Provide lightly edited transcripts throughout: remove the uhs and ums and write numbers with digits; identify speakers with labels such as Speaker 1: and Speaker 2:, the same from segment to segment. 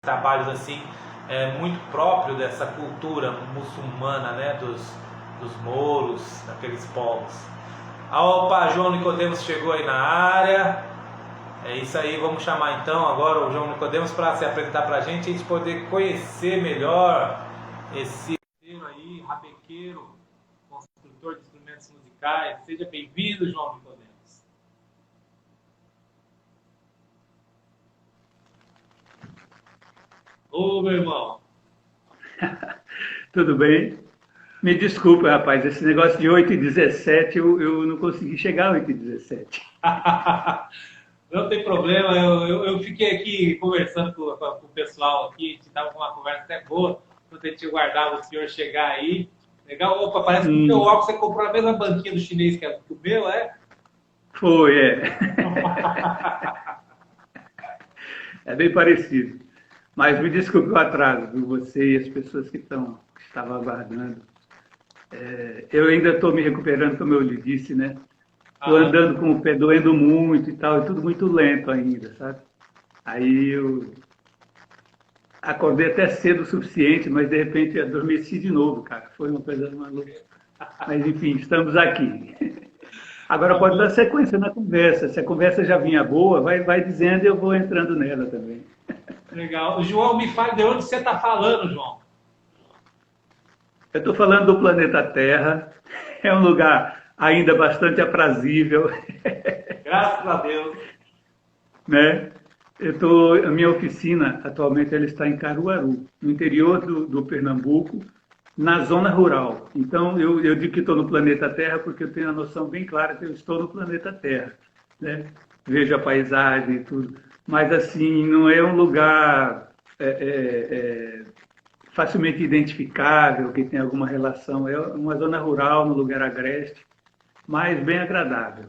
Speaker 1: trabalhos assim, muito próprio dessa cultura muçulmana, né, dos mouros, daqueles povos. Opa, João Nicodemos chegou aí na área. É isso aí, vamos chamar então agora o João Nicodemos para se apresentar para a gente poder conhecer melhor esse aí, rabequeiro, construtor de instrumentos musicais. Seja bem-vindo, João Nicodemos. Ô, meu irmão.
Speaker 2: Tudo bem? Me desculpa, rapaz, esse negócio de 8h17, eu não consegui chegar a 8h17.
Speaker 1: Não tem problema, eu fiquei aqui conversando com o pessoal aqui, a gente estava com uma conversa até boa, quando a gente guardava o senhor chegar aí. Legal, opa, parece que o teu óculos você comprou a mesma banquinha do chinês que o meu, é?
Speaker 2: Foi, é. É bem parecido. Mas me desculpe o atraso, viu? Você e as pessoas que estavam aguardando. Eu ainda estou me recuperando, como eu lhe disse, né? Estou andando com o pé doendo muito e tal, e tudo muito lento ainda, sabe? Aí eu acordei até cedo o suficiente, mas de repente adormeci de novo, cara. Foi uma coisa maluca. Mas enfim, estamos aqui. Agora pode dar sequência na conversa. Se a conversa já vinha boa, vai dizendo e eu vou entrando nela também.
Speaker 1: Legal. João, me fale de onde você está falando, João.
Speaker 2: Eu estou falando do planeta Terra. É um lugar ainda bastante aprazível.
Speaker 1: Graças a Deus.
Speaker 2: Né? A minha oficina, atualmente, ela está em Caruaru, no interior do Pernambuco, na zona rural. Então, eu digo que estou no planeta Terra porque eu tenho a noção bem clara que eu estou no planeta Terra. Né? Vejo a paisagem e tudo. Mas, assim, não é um lugar facilmente identificável, que tem alguma relação. É uma zona rural, num lugar agreste, mas bem agradável.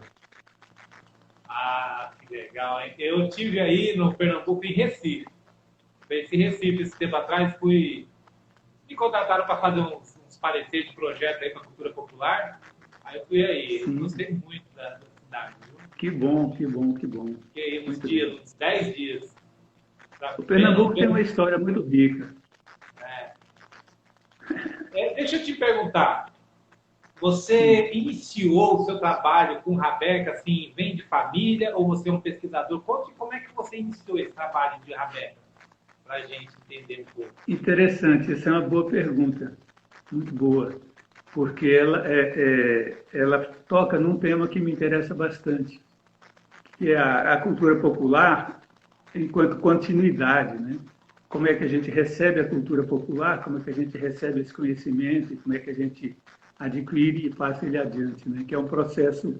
Speaker 1: Ah, que legal, hein? Eu tive aí no Pernambuco, em Recife. Esse Recife, esse tempo atrás, me contrataram para fazer uns pareceres de projeto aí para a cultura popular. Aí eu fui aí.
Speaker 2: Sim.
Speaker 1: Gostei muito da cidade, viu?
Speaker 2: Que bom, que bom, que bom.
Speaker 1: Fiquei aí
Speaker 2: Muito
Speaker 1: dias,
Speaker 2: bem.
Speaker 1: uns 10 dias.
Speaker 2: O Pernambuco tem uma história muito rica.
Speaker 1: Deixa eu te perguntar. Você iniciou o seu trabalho com rabeca, assim, vem de família ou você é um pesquisador? Conte como é que você iniciou esse trabalho de rabeca, para a gente entender um pouco.
Speaker 2: Interessante, essa é uma boa pergunta, muito boa, porque ela toca num tema que me interessa bastante, que é a cultura popular enquanto continuidade, né? Como é que a gente recebe a cultura popular, como é que a gente recebe esse conhecimento, e como é que a gente adquire e passa ele adiante, né? Que é um processo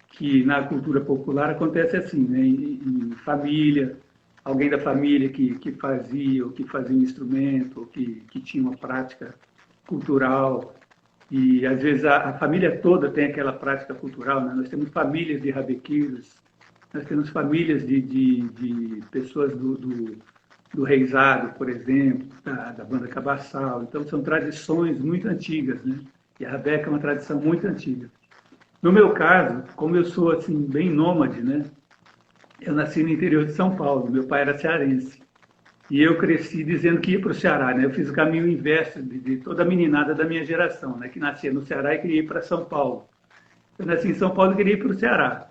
Speaker 2: que na cultura popular acontece assim, né? Em família, alguém da família que fazia, ou que fazia um instrumento, ou que tinha uma prática cultural, e às vezes a família toda tem aquela prática cultural, né? Nós temos famílias de rabequeiros, nós temos famílias de pessoas do reizado, por exemplo, da banda cabaçal. Então, são tradições muito antigas, né? E a rabeca é uma tradição muito antiga. No meu caso, como eu sou assim bem nômade, né? Eu nasci no interior de São Paulo, meu pai era cearense. E eu cresci dizendo que ia para o Ceará, né? Eu fiz o caminho inverso de toda a meninada da minha geração, né? Que nascia no Ceará e queria ir para São Paulo. Eu nasci em São Paulo e queria ir para o Ceará.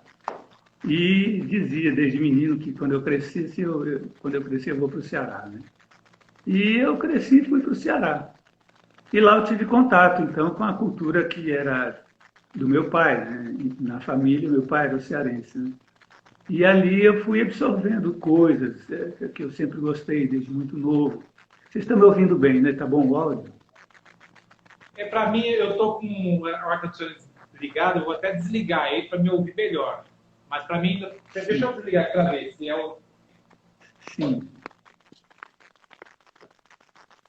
Speaker 2: E dizia desde menino que quando eu crescesse, quando eu crescer eu vou para o Ceará, né? E eu cresci e fui para o Ceará. E lá eu tive contato, então, com a cultura que era do meu pai, né? Na família, meu pai era o cearense, né? E ali eu fui absorvendo coisas que eu sempre gostei desde muito novo. Vocês estão me ouvindo bem, né? Tá bom o áudio?
Speaker 1: Para mim, eu estou com o ar-condicionado ligado, eu vou até desligar ele para me ouvir melhor. Mas para mim, deixa eu desligar aqui para ver se é o...
Speaker 2: Sim.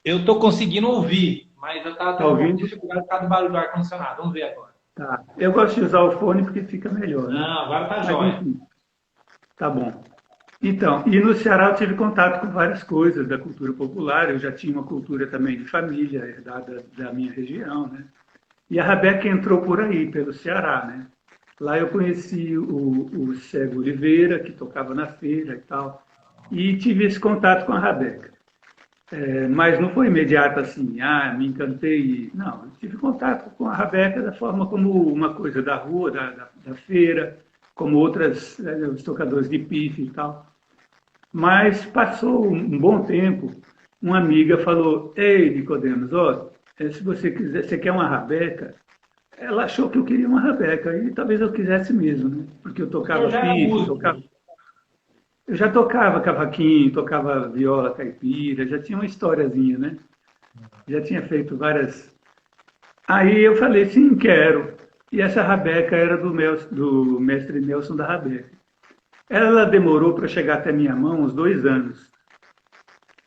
Speaker 1: Eu estou conseguindo ouvir, mas eu estava tendo
Speaker 2: ouvindo?
Speaker 1: dificuldade por causa do barulho do ar-condicionado. Vamos ver agora.
Speaker 2: Tá. Eu gosto de usar o fone porque fica melhor, né?
Speaker 1: Não, agora tá
Speaker 2: Mas,
Speaker 1: jóia.
Speaker 2: enfim, tá bom. Então, e no Ceará eu tive contato com várias coisas da cultura popular, eu já tinha uma cultura também de família, herdada da minha região, né? E a rabeca entrou por aí, pelo Ceará, né? Lá eu conheci o Cego Oliveira, que tocava na feira e tal, e tive esse contato com a rabeca. Mas não foi imediato assim, me encantei. Não, eu tive contato com a rabeca da forma como uma coisa da rua, da feira, como outras, os tocadores de pife e tal. Mas passou um bom tempo, uma amiga falou: Ei, Nicodemos, ó, se você quiser, você quer uma rabeca? Ela achou que eu queria uma rabeca, e talvez eu quisesse mesmo, né? Porque eu
Speaker 3: O senhor
Speaker 2: tocava
Speaker 3: já era
Speaker 2: pife,
Speaker 3: músico.
Speaker 2: eu já tocava cavaquinho, tocava viola caipira, já tinha uma historiazinha, né? Já tinha feito várias. Aí eu falei, sim, quero. E essa rabeca era do mestre Nelson da Rabeca. Ela demorou para chegar até minha mão uns 2 anos.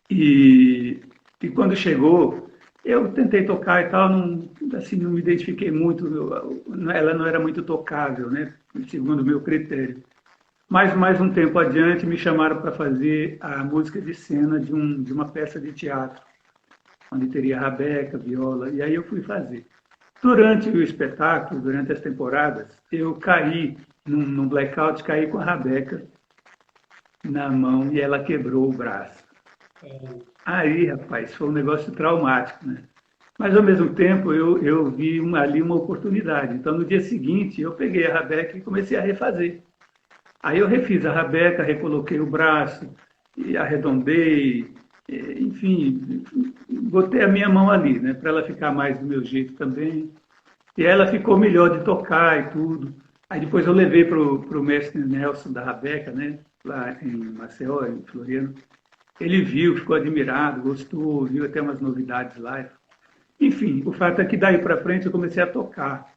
Speaker 2: E, e quando chegou, eu tentei tocar e tal, não, assim, não me identifiquei muito. Ela não era muito tocável, né? Segundo o meu critério. Mas mais um tempo adiante me chamaram para fazer a música de cena de uma peça de teatro, onde teria rabeca, viola, e aí eu fui fazer. Durante o espetáculo, durante as temporadas, eu caí num blackout, caí com a rabeca na mão e ela quebrou o braço. Aí, rapaz, foi um negócio traumático, né? Mas, ao mesmo tempo, eu vi ali uma oportunidade. Então, no dia seguinte, eu peguei a rabeca e comecei a refazer. Aí eu refiz a rabeca, recoloquei o braço, e arredondei, enfim, botei a minha mão ali, né, para ela ficar mais do meu jeito também. E ela ficou melhor de tocar e tudo. Aí depois eu levei para o mestre Nelson da Rabeca, né, lá em Maceió, em Floriano. Ele viu, ficou admirado, gostou, viu até umas novidades lá. Enfim, o fato é que daí para frente eu comecei a tocar.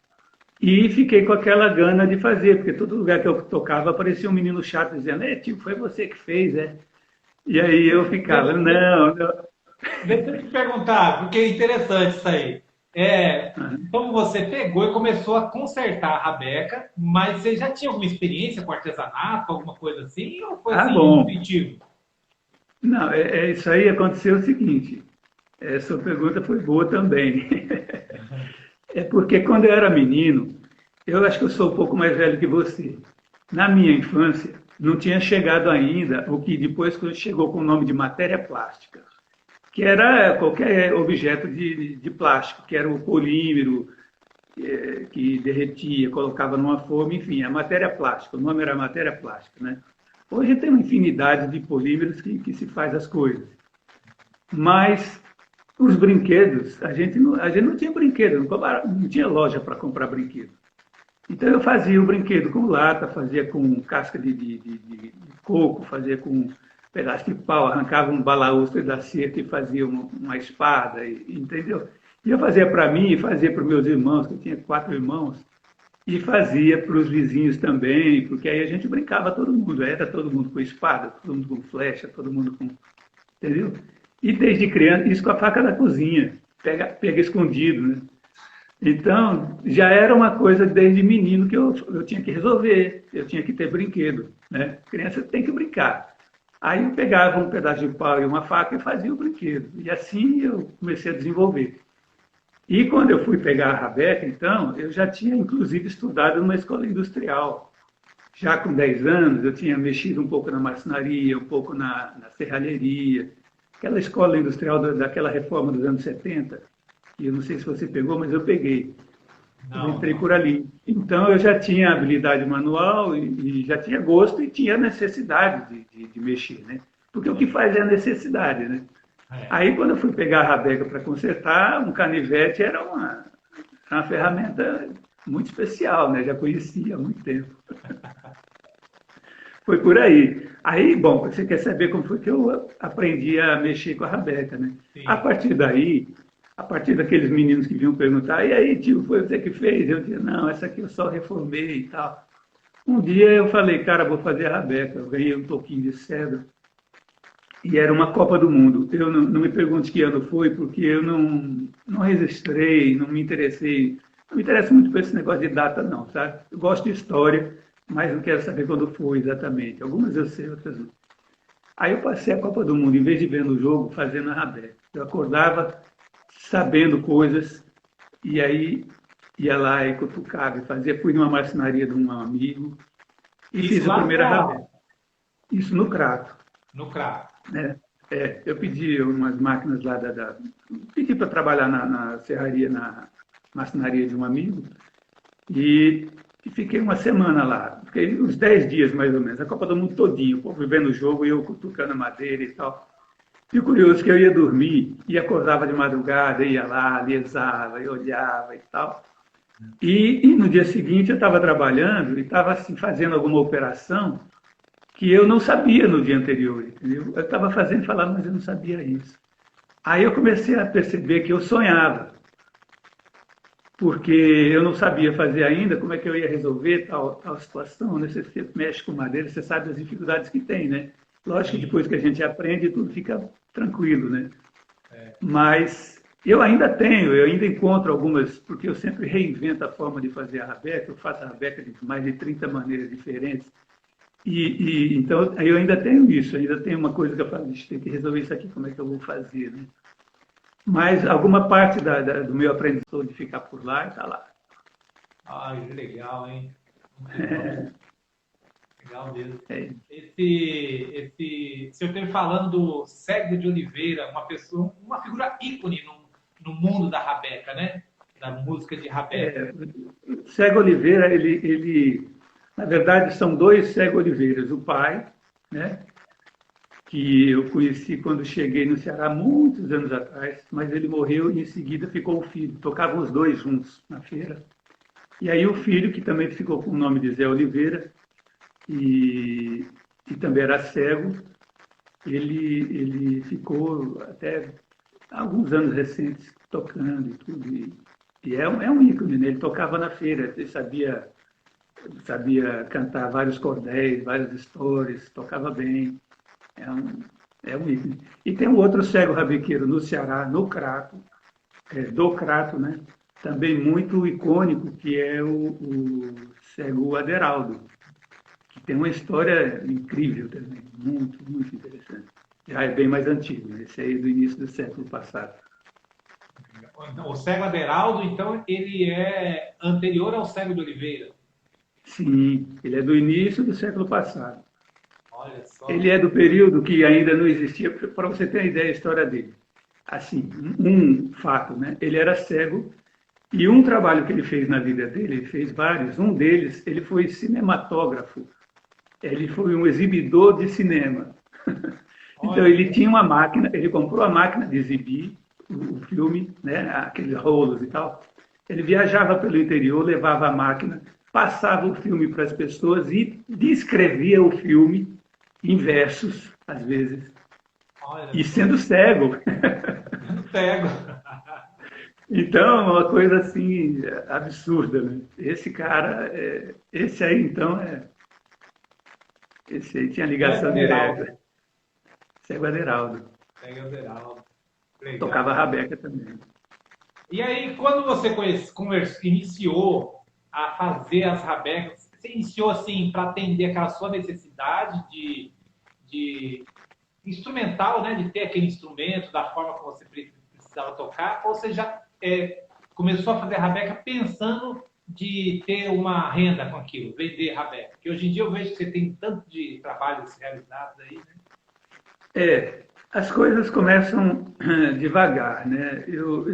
Speaker 2: E fiquei com aquela gana de fazer, porque todo lugar que eu tocava aparecia um menino chato dizendo, tio, foi você que fez, é? E aí eu ficava, não, não.
Speaker 3: Deixa eu te perguntar, porque é interessante isso aí. Então você pegou e começou a consertar a rabeca, mas você já tinha alguma experiência com artesanato, alguma coisa assim, ou foi assim,
Speaker 2: Bom,
Speaker 3: intuitivo?
Speaker 2: não, isso aí aconteceu o seguinte, essa pergunta foi boa também. É porque quando eu era menino, eu acho que eu sou um pouco mais velho que você. Na minha infância, não tinha chegado ainda o que depois chegou com o nome de matéria plástica, que era qualquer objeto de plástico, que era o polímero, que derretia, colocava numa forma, enfim, a matéria plástica, o nome era matéria plástica, né? Hoje tem uma infinidade de polímeros que se faz as coisas. Mas os brinquedos, a gente não tinha brinquedo, não tinha loja para comprar brinquedo. Então eu fazia o brinquedo com lata, fazia com casca de coco, fazia com pedaço de pau, arrancava um balaústre da cerca e fazia uma espada, entendeu? E eu fazia para mim, e fazia para os meus irmãos, que eu tinha 4 irmãos, e fazia para os vizinhos também, porque aí a gente brincava todo mundo, era todo mundo com espada, todo mundo com flecha, todo mundo com... Entendeu? E desde criança, isso com a faca da cozinha, pega escondido, né? Então, já era uma coisa desde menino que eu tinha que resolver, eu tinha que ter brinquedo, né? Criança tem que brincar. Aí eu pegava um pedaço de pau e uma faca e fazia o brinquedo. E assim eu comecei a desenvolver. E quando eu fui pegar a rabeca, então, eu já tinha inclusive estudado numa escola industrial. Já com 10 anos, eu tinha mexido um pouco na marcenaria, um pouco na serralheria. Aquela escola industrial daquela reforma dos anos 70, que eu não sei se você pegou, mas eu peguei. Eu
Speaker 3: Não,
Speaker 2: entrei
Speaker 3: não.
Speaker 2: por ali. Então, eu já tinha habilidade manual e já tinha gosto e tinha necessidade de mexer, né? Porque o que faz é a necessidade, né?
Speaker 3: É.
Speaker 2: Aí, quando eu fui pegar a rabeca para consertar, um canivete era uma ferramenta muito especial, né? Já conhecia há muito tempo. Foi por aí. Aí, bom, você quer saber como foi que eu aprendi a mexer com a rabeca, né? A
Speaker 3: Sim.
Speaker 2: partir daí, a partir daqueles meninos que vinham perguntar, e aí, tio, foi você que fez? Eu dizia, não, essa aqui eu só reformei e tal. Um dia eu falei, cara, vou fazer a rabeca. Eu ganhei um toquinho de cedro e era uma Copa do Mundo. Eu não me pergunte que ano foi, porque eu não registrei, não me interessei. Não me interessa muito por esse negócio de data, não, sabe? Eu gosto de história, mas não quero saber quando foi exatamente. Algumas eu sei, outras não. Aí eu passei a Copa do Mundo, em vez de ver no jogo, fazendo a rabeca. Eu acordava sabendo coisas, e aí ia lá e cutucava e fazia. Fui numa marcenaria de um amigo e
Speaker 3: Isso
Speaker 2: fiz a
Speaker 3: lá no
Speaker 2: primeira
Speaker 3: Real,
Speaker 2: rabeca. Isso no Crato,
Speaker 3: no crato.
Speaker 2: né? Eu pedi umas máquinas lá pedi para trabalhar na serraria, na marcenaria de um amigo, e fiquei uma semana lá. Fiquei uns 10 dias, mais ou menos. A Copa do Mundo todinho, o povo vendo o jogo e eu cutucando a madeira e tal. E o curioso é que eu ia dormir e acordava de madrugada, ia lá, lesava, e olhava e tal. E no dia seguinte eu estava trabalhando e estava assim, fazendo alguma operação que eu não sabia no dia anterior, entendeu? Eu estava fazendo e falando, mas eu não sabia isso. Aí eu comecei a perceber que eu sonhava, porque eu não sabia fazer ainda como é que eu ia resolver tal situação, né? Você mexe com madeira, você sabe as dificuldades que tem, né? Lógico que depois que a gente aprende, tudo fica tranquilo, né? Mas eu ainda encontro algumas, porque eu sempre reinvento a forma de fazer a rabeca, eu faço a rabeca de mais de 30 maneiras diferentes. Então, eu ainda tenho isso, ainda tenho uma coisa que eu falo, tem que resolver isso aqui, como é que eu vou fazer, né? Mas alguma parte do meu aprendizado de ficar por lá está lá.
Speaker 3: Ai, que legal, hein? Muito legal. Legal mesmo.
Speaker 2: É.
Speaker 3: O senhor esteve falando do Cego de Oliveira, uma figura ícone no mundo da rabeca, né? Da música de rabeca.
Speaker 2: Cego Oliveira, ele, na verdade, são dois Cego Oliveiras. O pai, né? Que eu conheci quando cheguei no Ceará, muitos anos atrás, mas ele morreu e em seguida ficou o filho. Tocavam os dois juntos na feira. E aí o filho, que também ficou com o nome de Zé Oliveira, e também era cego, ele ficou até alguns anos recentes tocando e tudo. E é um ícone, né? Ele tocava na feira, ele sabia cantar vários cordéis, várias histórias, tocava bem. É um ícone. E tem um outro cego rabequeiro no Ceará, no Crato, do Crato, né? Também muito icônico, que é o cego Aderaldo, que tem uma história incrível também, muito, muito interessante. Já é bem mais antigo, né? Esse aí é do início do século passado.
Speaker 3: Então, o Cego Aderaldo, então, ele é anterior ao Cego de Oliveira?
Speaker 2: Sim, ele é do início do século passado.
Speaker 3: Olha só.
Speaker 2: Ele é do período que ainda não existia, para você ter uma ideia da história dele. Assim, um fato, né? Ele era cego e um trabalho que ele fez na vida dele, ele fez vários, um deles, ele foi cinematógrafo. Ele foi um exibidor de cinema. Então, ele tinha uma máquina, ele comprou a máquina de exibir o filme, né? Aqueles rolos e tal. Ele viajava pelo interior, levava a máquina, passava o filme para as pessoas e descrevia o filme em versos, às vezes.
Speaker 3: Olha,
Speaker 2: e sendo cego.
Speaker 3: Cego.
Speaker 2: Então, uma coisa assim, absurda, né? Esse cara, esse aí então, esse aí tinha ligação direta. Cego Aderaldo.
Speaker 3: Cego Aderaldo. Legal.
Speaker 2: Tocava rabeca também.
Speaker 3: E aí, quando você iniciou a fazer as rabecas, você iniciou assim para atender aquela sua necessidade de instrumental, né, de ter aquele instrumento da forma que você precisava tocar, ou você já começou a fazer rabeca pensando de ter uma renda com aquilo, vender rabeca? Porque hoje em dia eu vejo que você tem tanto de trabalhos realizados aí, né?
Speaker 2: As coisas começam devagar, né? Eu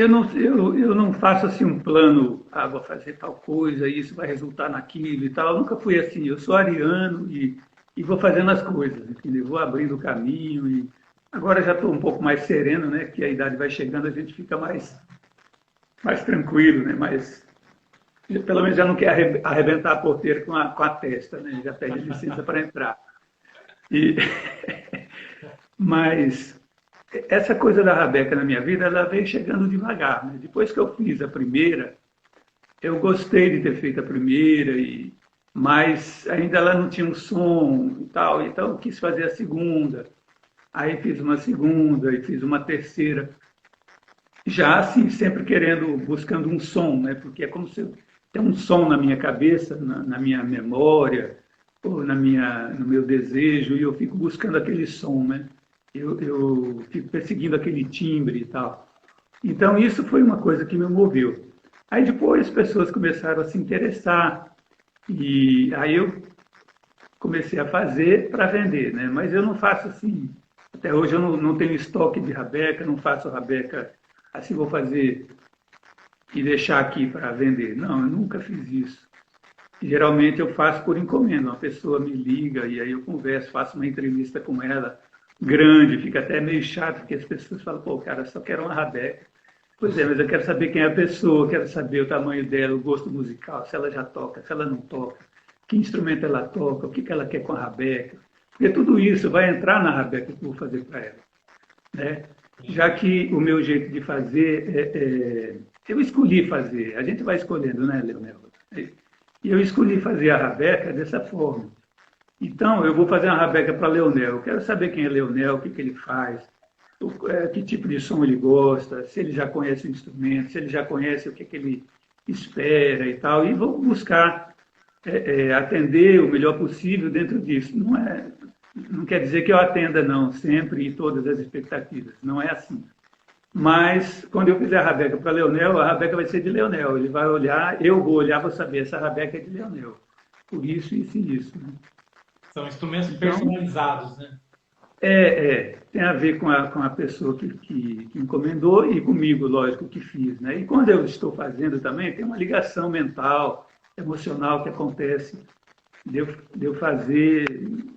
Speaker 2: não faço assim um plano, vou fazer tal coisa, isso vai resultar naquilo e tal. Eu nunca fui assim. Eu sou ariano e vou fazendo as coisas, entendeu? Vou abrindo o caminho e agora já estou um pouco mais sereno, né? Que a idade vai chegando, a gente fica mais tranquilo, né? Pelo menos já não quer arrebentar a porteira com a testa, né? Já pede licença para entrar. Mas essa coisa da rabeca na minha vida, ela veio chegando devagar, né? Depois que eu fiz a primeira, eu gostei de ter feito a primeira, mas ainda ela não tinha um som e tal, então eu quis fazer a segunda. Aí fiz uma segunda e fiz uma terceira. Já assim, sempre buscando um som, né? Porque é como se tem um som na minha cabeça, na minha memória, ou no meu desejo, e eu fico buscando aquele som, né? Eu fico perseguindo aquele timbre e tal. Então, isso foi uma coisa que me moveu. Aí, depois, as pessoas começaram a se interessar. E aí, eu comecei a fazer para vender, né? Mas eu não faço assim, até hoje eu não tenho estoque de rabeca, não faço rabeca assim, vou fazer e deixar aqui para vender. Não, eu nunca fiz isso. Geralmente eu faço por encomenda, uma pessoa me liga e aí eu converso, faço uma entrevista com ela, grande, fica até meio chato, porque as pessoas falam, pô, cara, só quero uma rabeca. Pois é, mas eu quero saber quem é a pessoa, quero saber o tamanho dela, o gosto musical, se ela já toca, se ela não toca, que instrumento ela toca, o que ela quer com a rabeca. Porque tudo isso vai entrar na rabeca que eu vou fazer para ela, né? Já que o meu jeito de fazer, eu escolhi fazer, a gente vai escolhendo, né, Leonel? E eu escolhi fazer a rabeca dessa forma. Então, eu vou fazer uma rabeca para Leonel. Eu quero saber quem é Leonel, o que ele faz, que tipo de som ele gosta, se ele já conhece o instrumento, se ele já conhece o que ele espera e tal. E vou buscar atender o melhor possível dentro disso. Não quer dizer que eu atenda, não, sempre e todas as expectativas. Não é assim. Mas, quando eu fizer a rabeca para Leonel, a rabeca vai ser de Leonel. Ele vai olhar, eu vou olhar, vou saber, essa rabeca é de Leonel. Por isso, isso e isso. Né?
Speaker 3: São instrumentos personalizados, né?
Speaker 2: Tem a ver com a pessoa que encomendou e comigo, lógico, que fiz. Né? E quando eu estou fazendo também, tem uma ligação mental, emocional que acontece de eu fazer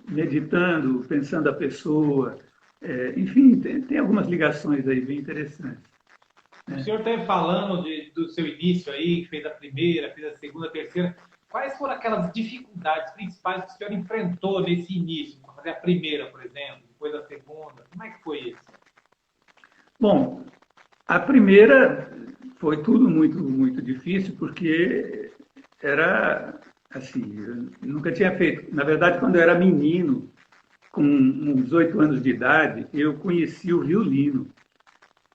Speaker 2: meditando, pensando a pessoa. Enfim, tem algumas ligações aí bem interessantes.
Speaker 3: Né? O senhor esteve falando do seu início aí, fez a primeira, fez a segunda, a terceira. Quais foram aquelas dificuldades principais que o senhor enfrentou nesse início? Para fazer a primeira, por exemplo, depois a segunda. Como é que foi isso?
Speaker 2: Bom, a primeira foi tudo muito, muito difícil, porque era assim, eu nunca tinha feito. Na verdade, quando eu era menino, com uns 8 anos de idade, eu conheci o violino.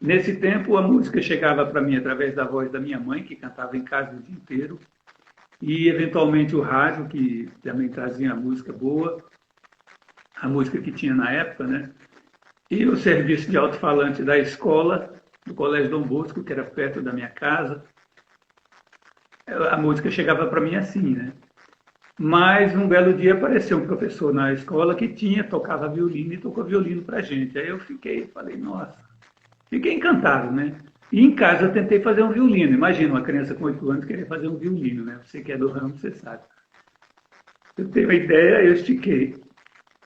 Speaker 2: Nesse tempo, a música chegava para mim através da voz da minha mãe, que cantava em casa o dia inteiro, e, eventualmente, o rádio, que também trazia a música boa, a música que tinha na época, né? E o serviço de alto-falante da escola, do Colégio Dom Bosco, que era perto da minha casa. A música chegava para mim assim, né? Mas, um belo dia, apareceu um professor na escola que tocava violino e tocou violino para a gente. Aí eu falei, nossa, fiquei encantado, né? E em casa eu tentei fazer um violino. Imagina uma criança com 8 anos querer fazer um violino, né? Você que é do ramo, você sabe. Eu tenho a ideia, eu estiquei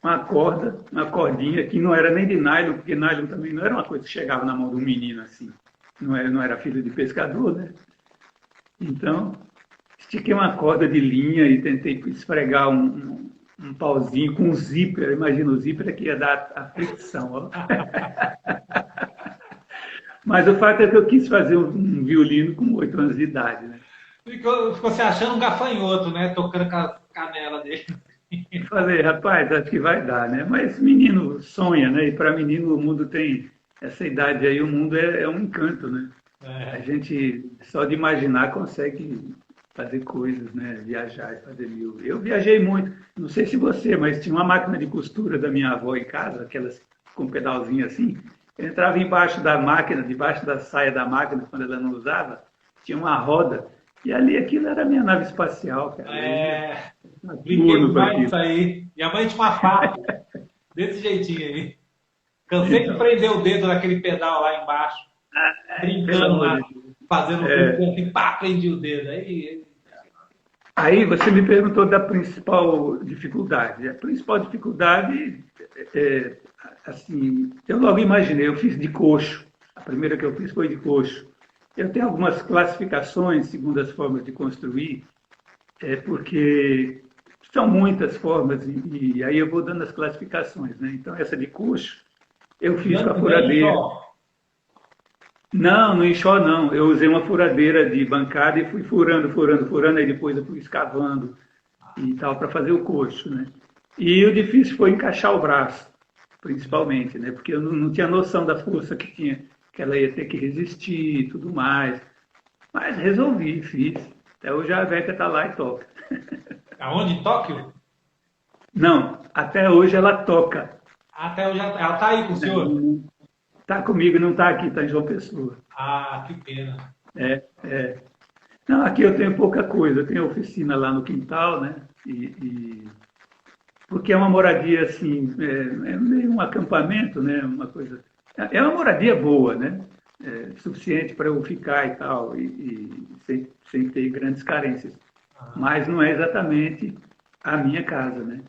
Speaker 2: uma cordinha que não era nem de nylon, porque nylon também não era uma coisa que chegava na mão de um menino assim. Não era filho de pescador, né? Então, estiquei uma corda de linha e tentei esfregar um pauzinho com um zíper. Imagina, o zíper é que ia dar a fricção. Ó. Mas o fato é que eu quis fazer um violino com 8 anos de idade. Né?
Speaker 3: Ficou se achando um gafanhoto, né? Tocando com a canela dele.
Speaker 2: Falei, rapaz, acho que vai dar, né? Mas menino sonha, né? E para menino o mundo tem essa idade aí, o mundo é um encanto, né? A gente, só de imaginar, consegue fazer coisas, né? Viajar e fazer mil. Eu viajei muito, não sei se você, mas tinha uma máquina de costura da minha avó em casa, aquelas com um pedalzinho assim. Eu entrava embaixo da máquina, debaixo da saia da máquina, quando ela não usava, tinha uma roda. E ali aquilo era a minha nave espacial, cara.
Speaker 3: Brinquei mais isso aí. Minha mãe tinha uma faca, desse jeitinho aí. Cansei de prender o dedo naquele pedal lá embaixo, brincando lá, fazendo tudo assim, pá, prendi o dedo.
Speaker 2: Aí você me perguntou da principal dificuldade. A principal dificuldade assim, eu logo imaginei, eu fiz de coxo. A primeira que eu fiz foi de coxo. Eu tenho algumas classificações segundo as formas de construir, porque são muitas formas, e aí eu vou dando as classificações. Né? Então, essa de coxo, eu fiz com a furadeira. Não enxó não. Eu usei uma furadeira de bancada e fui furando, aí depois eu fui escavando e tal, para fazer o coxo. Né? E o difícil foi encaixar o braço, principalmente, né? Porque eu não tinha noção da força que ela ia ter que resistir e tudo mais. Mas resolvi, fiz. Até hoje a Veca está lá e toca.
Speaker 3: Aonde? Em Tóquio?
Speaker 2: Não, até hoje ela toca.
Speaker 3: Até hoje ela está aí com o senhor?
Speaker 2: Está comigo, não está aqui, está em João Pessoa.
Speaker 3: Ah, que pena.
Speaker 2: Não, aqui eu tenho pouca coisa. Eu tenho oficina lá no quintal, né? porque é uma moradia assim, é meio um acampamento, né? Uma coisa. É uma moradia boa, né? Suficiente para eu ficar e tal, e sem ter grandes carências. Mas não é exatamente a minha casa, né?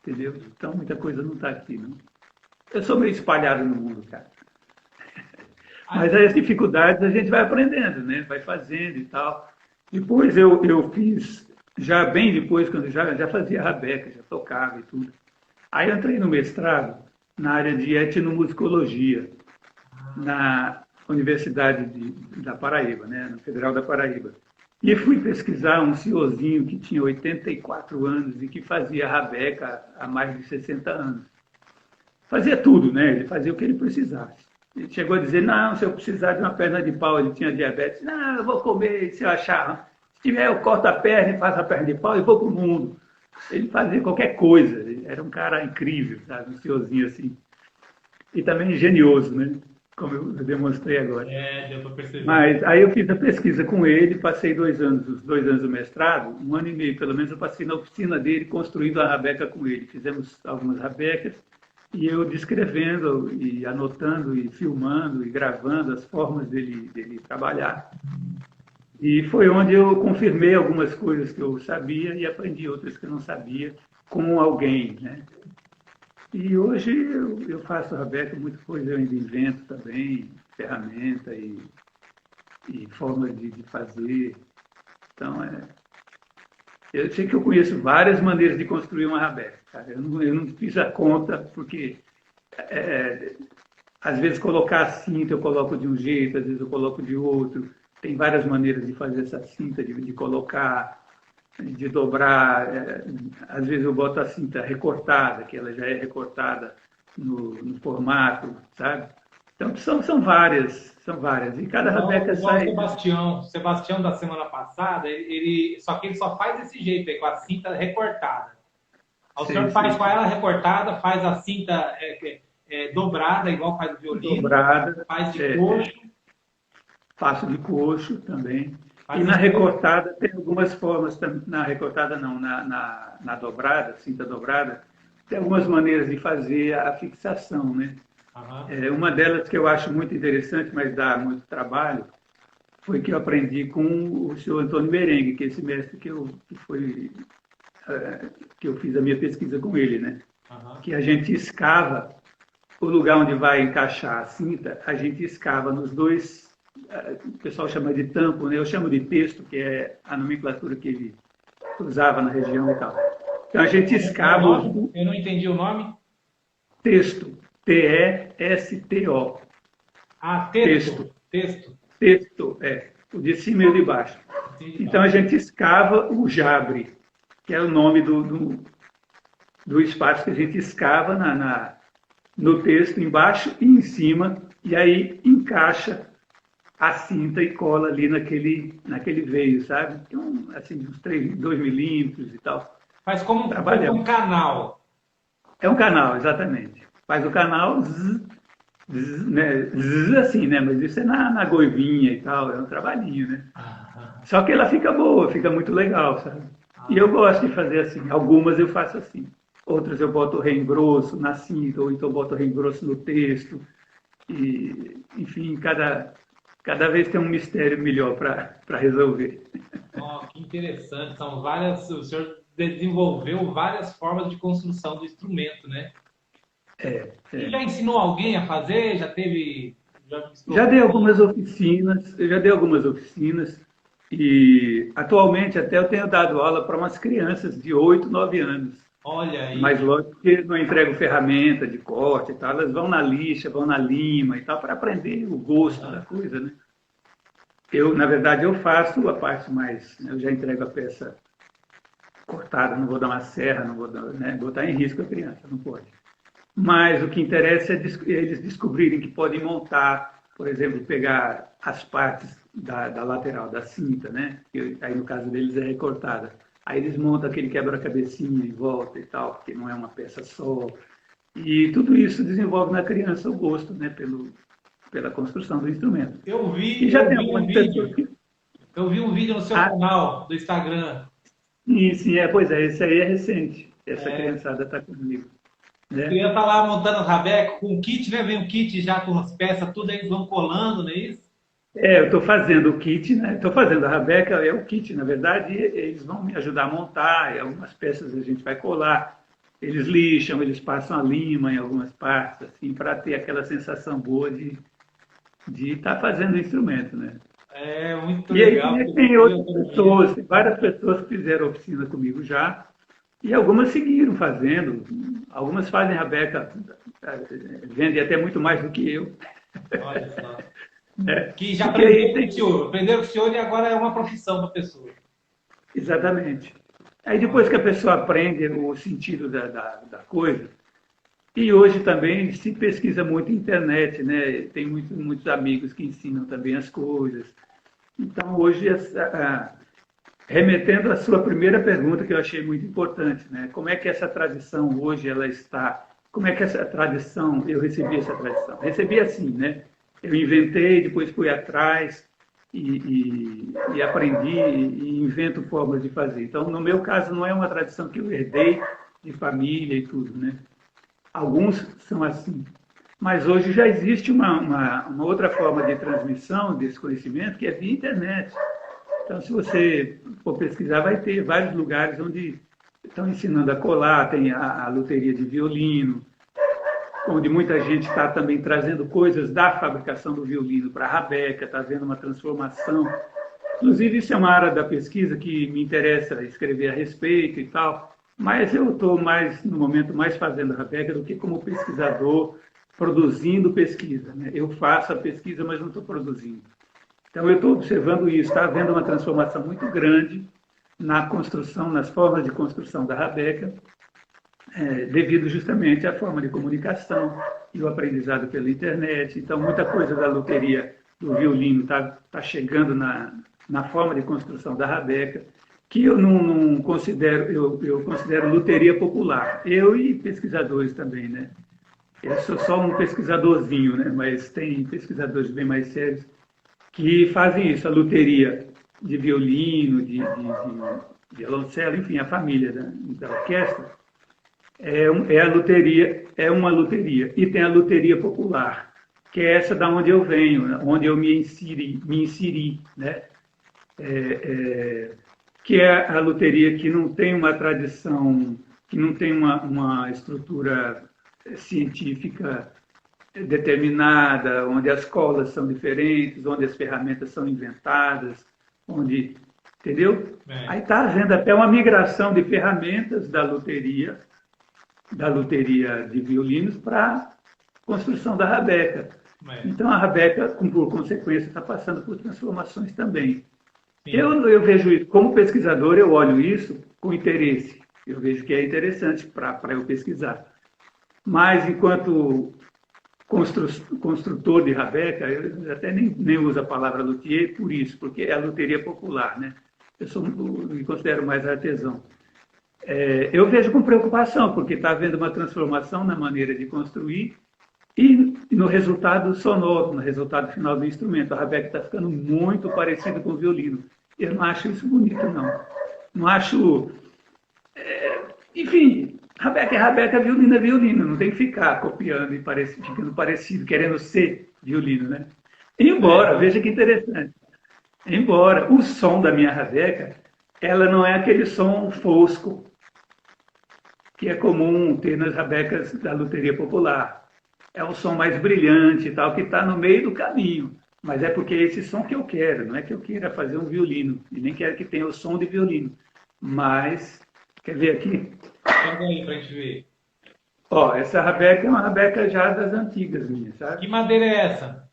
Speaker 2: Entendeu? Então muita coisa não está aqui, não. Eu sou meio espalhado no mundo, cara. Mas aí as dificuldades a gente vai aprendendo, né? Vai fazendo e tal. Depois eu fiz, já bem depois, quando já fazia rabeca, já tocava e tudo. Aí eu entrei no mestrado na área de etnomusicologia, na Universidade da Paraíba, né? Na Federal da Paraíba. E fui pesquisar um senhorzinho que tinha 84 anos e que fazia rabeca há mais de 60 anos. Fazia tudo, né? Ele fazia o que ele precisasse. Ele chegou a dizer, não, se eu precisar de uma perna de pau, ele tinha diabetes. Não, eu vou comer, se eu achar. Se tiver, eu corto a perna e faço a perna de pau e vou para o mundo. Ele fazia qualquer coisa. Ele era um cara incrível, sabe? Um senhorzinho assim. E também engenhoso, né? Como eu demonstrei agora.
Speaker 3: Deu para perceber.
Speaker 2: Mas aí eu fiz a pesquisa com ele, passei os 2 anos do mestrado, 1 ano e meio pelo menos, eu passei na oficina dele, construindo a rabeca com ele. Fizemos algumas rabecas, e eu descrevendo, e anotando, e filmando, e gravando as formas dele trabalhar. E foi onde eu confirmei algumas coisas que eu sabia e aprendi outras que eu não sabia com alguém, né? E hoje eu faço rabeca, muita coisa eu ainda invento também, ferramenta e formas de fazer. Então, eu sei que eu conheço várias maneiras de construir uma rabeca, cara. Eu não fiz a conta, porque às vezes colocar a cinta eu coloco de um jeito, às vezes eu coloco de outro. Tem várias maneiras de fazer essa cinta, de colocar, de dobrar. Às vezes eu boto a cinta recortada, que ela já é recortada no formato, sabe? Então são várias. E cada rabeca sai.
Speaker 3: O Sebastião da semana passada, só que ele só faz desse jeito aí, com a cinta recortada. O senhor faz com ela recortada, faz a cinta dobrada, igual faz o violino.
Speaker 2: Dobrada.
Speaker 3: Faz de coxo.
Speaker 2: Faço de coxo também. E na recortada tem algumas formas, na recortada não, na dobrada, cinta dobrada, tem algumas maneiras de fazer a fixação, né? Uhum. Uma delas que eu acho muito interessante, mas dá muito trabalho, foi que eu aprendi com o senhor Antônio Merengue, que é esse mestre que eu fiz a minha pesquisa com ele, né? Uhum. Que a gente escava o lugar onde vai encaixar a cinta, a gente escava nos dois. O pessoal chama de tampo, né? Eu chamo de texto, que é a nomenclatura que ele usava na região e tal. Então a gente escava.
Speaker 3: Eu não entendi o nome.
Speaker 2: Texto. T-E-S-T-O.
Speaker 3: Ah, texto.
Speaker 2: Texto, o de cima e o de baixo. Então a gente escava o jabre, que é o nome do espaço que a gente escava no texto, embaixo e em cima, e aí encaixa a cinta e cola ali naquele veio, sabe? Então, assim, uns 2 milímetros e tal.
Speaker 3: Faz como um canal.
Speaker 2: É um canal, exatamente. Faz o canal, né? Assim, né? Mas isso é na goivinha e tal, é um trabalhinho, né? Só que ela fica boa, fica muito legal, sabe? E eu gosto de fazer assim. Algumas eu faço assim. Outras eu boto reengrosso na cinta, ou então boto reengrosso no texto. E, enfim, cada vez tem um mistério melhor para resolver.
Speaker 3: Oh, que interessante. São várias. O senhor desenvolveu várias formas de construção do instrumento, né? E já ensinou alguém a fazer?
Speaker 2: Já dei algumas oficinas. Eu já dei algumas oficinas. E atualmente até eu tenho dado aula para umas crianças de 8, 9 anos.
Speaker 3: Olha aí.
Speaker 2: Mas lógico que não entrego ferramenta de corte e tal, elas vão na lixa, vão na lima e tal, para aprender o gosto da coisa, né? Na verdade, eu faço a parte mais, eu já entrego a peça cortada, não vou dar uma serra, não vou botar em risco a criança, não pode. Mas o que interessa é eles descobrirem que podem montar, por exemplo, pegar as partes da lateral, da cinta, né? Que aí no caso deles é recortada. Aí eles montam aquele quebra-cabecinha em volta e tal, porque não é uma peça só. E tudo isso desenvolve na criança o gosto, né, pela construção do instrumento.
Speaker 3: Eu vi um vídeo no seu canal do Instagram.
Speaker 2: Sim, pois é, esse aí é recente. essa criançada está comigo.
Speaker 3: A
Speaker 2: Né?
Speaker 3: criança tá lá montando as rabecas com o kit, né? Vem um kit já com as peças, tudo aí eles vão colando, não é isso?
Speaker 2: Eu estou fazendo o kit, né? Estou fazendo a rabeca, é o kit, na verdade, e eles vão me ajudar a montar, e algumas peças a gente vai colar, eles lixam, eles passam a lima em algumas partes, assim, para ter aquela sensação boa de estar fazendo o instrumento, né?
Speaker 3: É muito
Speaker 2: E aí
Speaker 3: legal.
Speaker 2: tem outras pessoas, tem várias pessoas que fizeram oficina comigo já, e algumas seguiram fazendo, algumas fazem rabeca, vendem até muito mais do que eu.
Speaker 3: Olha só.
Speaker 2: Né?
Speaker 3: Que já
Speaker 2: Porque aí
Speaker 3: aprenderam com o senhor. Aprenderam com o senhor e agora é uma profissão para a pessoa.
Speaker 2: Exatamente. Aí depois que a pessoa aprende o sentido da coisa, e hoje também se pesquisa muito na internet, né? Tem muitos amigos que ensinam também as coisas. Então, hoje, remetendo à sua primeira pergunta, que eu achei muito importante, né? Como é que essa tradição hoje ela está? Como é que essa tradição, eu recebi essa tradição? Recebi assim, né? Eu inventei, depois fui atrás e aprendi e invento formas de fazer. Então, no meu caso, não é uma tradição que eu herdei de família e tudo, né? Alguns são assim. Mas hoje já existe uma outra forma de transmissão desse conhecimento, que é via internet. Então, se você for pesquisar, vai ter vários lugares onde estão ensinando a colar, tem a luteria de violino, onde muita gente está também trazendo coisas da fabricação do violino para a rabeca, está havendo uma transformação. Inclusive, isso é uma área da pesquisa que me interessa escrever a respeito e tal, mas eu estou mais, no momento, mais fazendo a rabeca do que como pesquisador, produzindo pesquisa. Né? Eu faço a pesquisa, mas não estou produzindo. Então, eu estou observando isso, está havendo uma transformação muito grande na construção, nas formas de construção da rabeca, devido justamente à forma de comunicação e o aprendizado pela internet. Então, muita coisa da luteria do violino está chegando na forma de construção da rabeca, que eu não considero, eu considero luteria popular. Eu e pesquisadores também, né? Eu sou só um pesquisadorzinho, né? Mas tem pesquisadores bem mais sérios que fazem isso, a luteria de violino, de violoncelo, enfim, a família da orquestra, uma luteria. E tem a luteria popular, que é essa da onde eu venho, onde eu me inseri, né? Que é a luteria que não tem uma tradição, que não tem uma estrutura científica determinada, onde as colas são diferentes, onde as ferramentas são inventadas, onde, entendeu? Aí está havendo até uma migração de ferramentas da luteria de violinos para a construção da rabeca. Então a rabeca, por consequência, está passando por transformações também. Eu vejo isso, como pesquisador, eu olho isso com interesse. Eu vejo que é interessante para eu pesquisar. Mas, enquanto construtor de rabeca, eu até nem uso a palavra luthier por isso, porque é a luteria popular, né? Me considero mais artesão. Eu vejo com preocupação, porque está havendo uma transformação na maneira de construir e no resultado sonoro, no resultado final do instrumento. A rabeca está ficando muito parecida com o violino. Eu não acho isso bonito, não. Não acho... Enfim, rabeca é rabeca, violino é violino. Não tem que ficar copiando e ficando parecido, querendo ser violino, né? Embora, veja que interessante, embora o som da minha rabeca, ela não é aquele som fosco que é comum ter nas rabecas da luteria popular. É um som mais brilhante e tal, que está no meio do caminho. Mas é porque é esse som que eu quero, não é que eu queira fazer um violino, e nem quero que tenha o som de violino. Mas, quer ver aqui?
Speaker 3: Pega aí pra gente ver.
Speaker 2: Ó, essa rabeca é uma rabeca já das antigas minhas, sabe?
Speaker 3: Que madeira é essa?